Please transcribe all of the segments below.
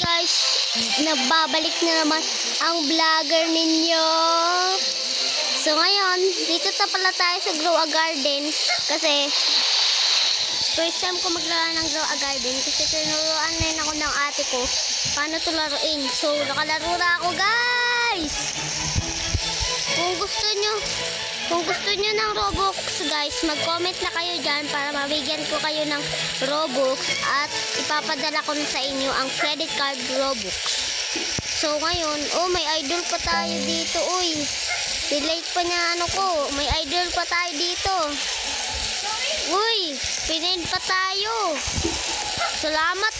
guys, nagbabalik na naman ang vlogger ninyo. So ngayon, dito na pala tayo sa Grow a Garden kasi first time ko maglaro ng Grow a Garden kasi tinuruan na ako ng ate ko paano ito laruin. So nakalaro na ako guys. Kung gusto nyo ng Robux guys, mag-comment na kayo dyan para mabigyan ko kayo ng Robux at ipapadala ko na sa inyo ang credit card Robux. So ngayon, may idol pa tayo dito. Uy, delete pa niya may idol pa tayo dito. Uy, pinin pa tayo. Salamat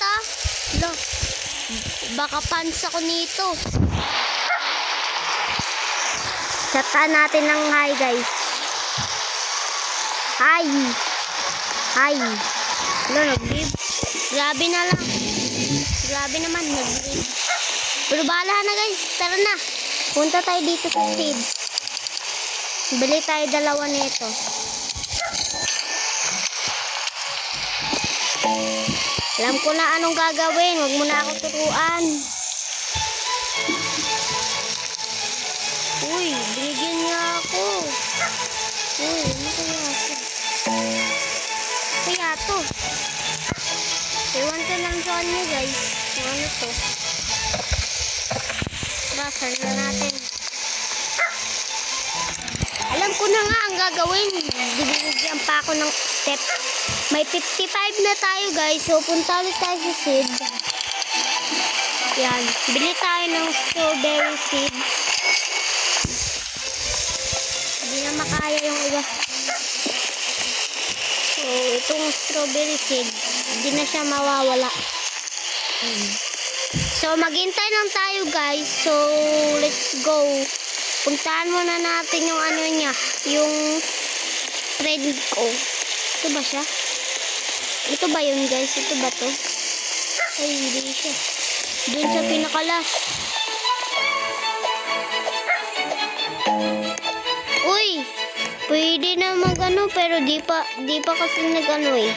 baka fans ako nito. Chataan natin ng hi guys. Hi. Nag-leave. Grabe na lang. Grabe naman nag-leave. Pero bahala na guys. Tara na. Punta tayo dito sa seed. Bili tayo dalawa nito. Alam ko na anong gagawin. Huwag mo na ako turuan. Uy, binigyan niya ako. Uy, ano kaya ako? Kaya to. Iwan ko lang sa kanya guys. Ano to? Rasan na natin. Alam ko na nga ang gagawin. Bibigyan pa ako ng step. May 55 na tayo guys. So punta ulit tayo sa seed. Yan. Bili tayo ng strawberry seed. Hindi na makaya yung iba. So, itong strawberry seed, hindi na siya mawawala. So, maghintay lang tayo guys. So, let's go. Puntahan muna natin yung ano niya. Yung friend ko. Ito ba siya? Ito ba yun guys? Ito ba to? Ay, hindi siya. Doon sa pinakalas. Uy, pwede na magano pero di pa kasi nagano eh.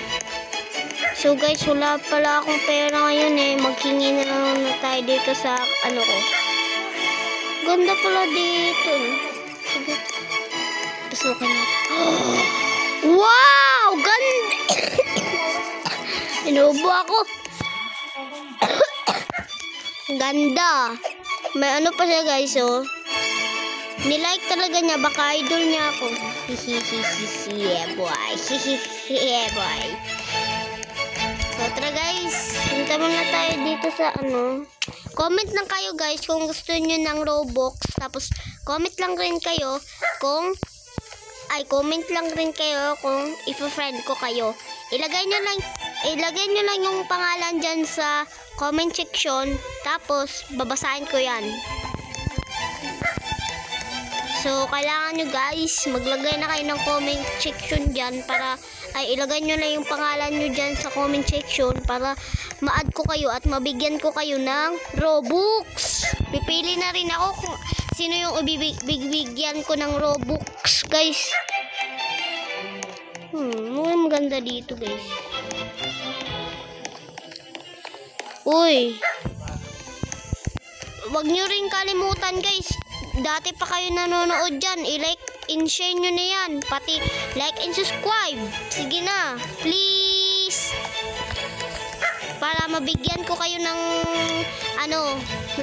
So guys, wala pala akong pera ngayon maghingi na lang na tayo dito sa ano ko. Ganda pala dito. Sige. Pasukin natin. Wow! Ganda! Inuubo ako. Ganda. May ano pa siya guys nilike talaga niya, baka idol niya ako. Yeah boy. Yeah boy. So tara guys, punta muna tayo dito sa comment lang kayo guys kung gusto niyo ng Robux. Tapos comment lang rin kayo kung i-friend ko kayo. Ilagay nyo lang yung pangalan dyan sa comment section. Tapos babasahin ko yan. So, kailangan nyo guys, maglagay na kayo ng comment section dyan para, ilagay nyo na yung pangalan nyo dyan sa comment section para ma-add ko kayo at mabigyan ko kayo ng Robux. Pipili na rin ako kung sino yung ibibigyan ko ng Robux, guys. Maganda dito, guys. Uy. Wag nyo rin kalimutan, guys. Dati pa kayo nanonood dyan, i-like and share nyo na yan. Pati like and subscribe. Sige na, please. Para mabigyan ko kayo ng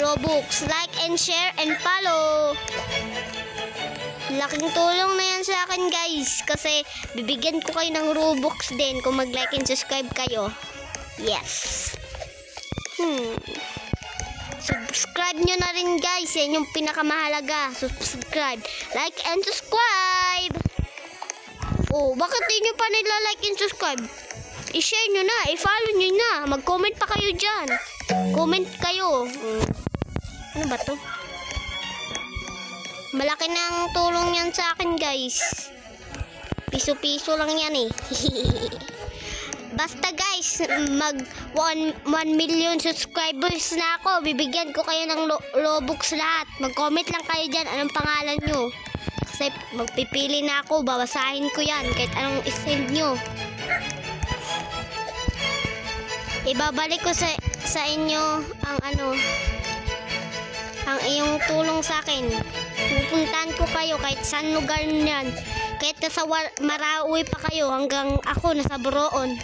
Robux. Like and share and follow. Laking tulong na yan sa akin guys. Kasi bibigyan ko kayo ng Robux din kung mag-like and subscribe kayo. Yes. Subscribe nyo na rin guys. Yan yung pinakamahalaga. Subscribe. Like and subscribe. Bakit di nyo pa nila-like and subscribe? I-share nyo na. I-follow nyo na. Mag-comment pa kayo dyan. Comment kayo. Ano ba to? Malaki ng tulong yan sa akin guys. Piso-piso lang yan Basta guys, mag 1 million subscribers na ako, bibigyan ko kayo ng Robux lahat. Mag-comment lang kayo dyan anong pangalan nyo. Kasi magpipili na ako, babasahin ko yan kahit anong isend nyo. Ibabalik ko sa sa inyo ang ang iyong tulong sa akin. Pupuntahan ko kayo kahit saan lugar niyan. Kahit nasa Marawi pa kayo hanggang ako nasa Boroon.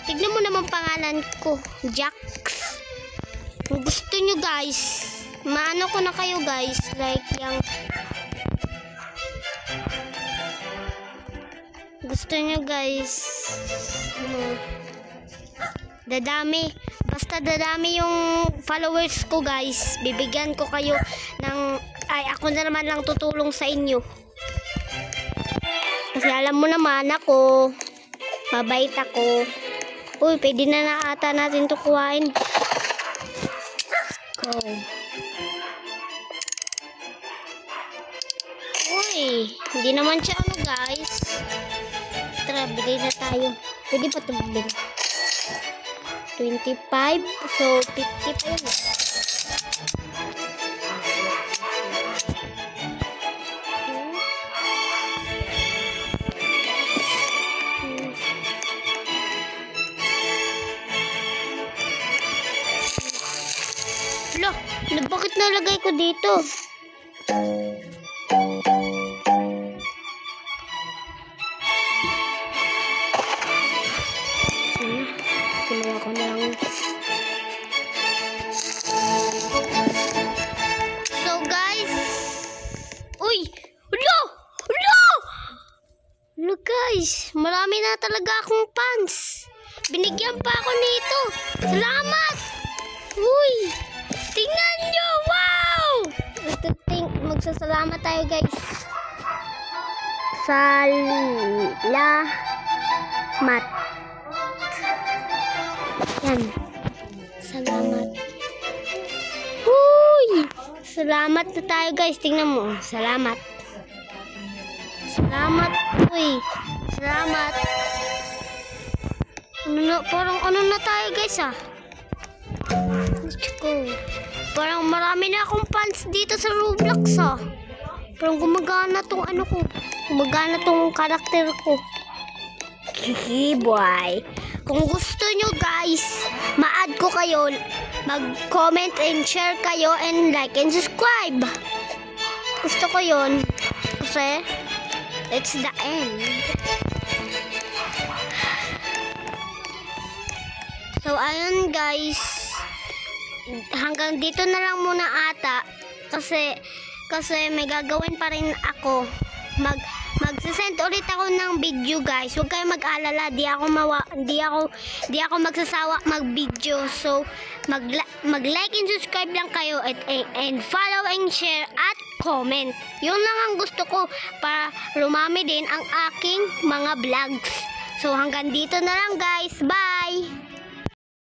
Tignan mo naman pangalan ko, Jax. Kung gusto nyo guys, maano ko na kayo guys, like yung gusto nyo guys, dadami, basta dadami yung followers ko guys, bibigyan ko kayo ng, ako na naman lang tutulong sa inyo. Kasi alam mo naman ako, mabait ako. Uy, pwede na ata natin ito kuhain. Go. Uy, hindi naman siya guys. Tara, bigay na tayo. Pwede pa ito bigay. 25. So, 50 pa yun. Loh, bakit nalagay ko dito? Kinuha ko na lang. So guys, uy, look guys, marami na talaga akong fans. Binigyan pa ako nito. Salamat. Uy, tingnan nyo, wow! Magsasalamat tayo guys. Salamat. Yan. Salamat. Uy! Salamat na tayo guys. Tingnan mo. Salamat. Salamat. Uy. Salamat. Parang ano na tayo guys Let's go. Parang marami na akong fans dito sa Roblox Parang gumagana tong ko. Gumagana tong karakter ko. Hihi boy. Kung gusto nyo guys, ma-add ko kayo, mag-comment and share kayo and like and subscribe. Gusto ko yun. Kasi, it's the end. So, ayun guys. Hanggang dito na lang muna ata. Kasi may gagawin pa rin ako. Magsisend ulit ako ng video guys. Huwag kayong mag-alala, di ako magsasawa mag-video. So mag-like and subscribe lang kayo and follow and share at comment. Yun lang ang gusto ko para rumami din ang aking mga vlogs. So hanggang dito na lang guys. Bye.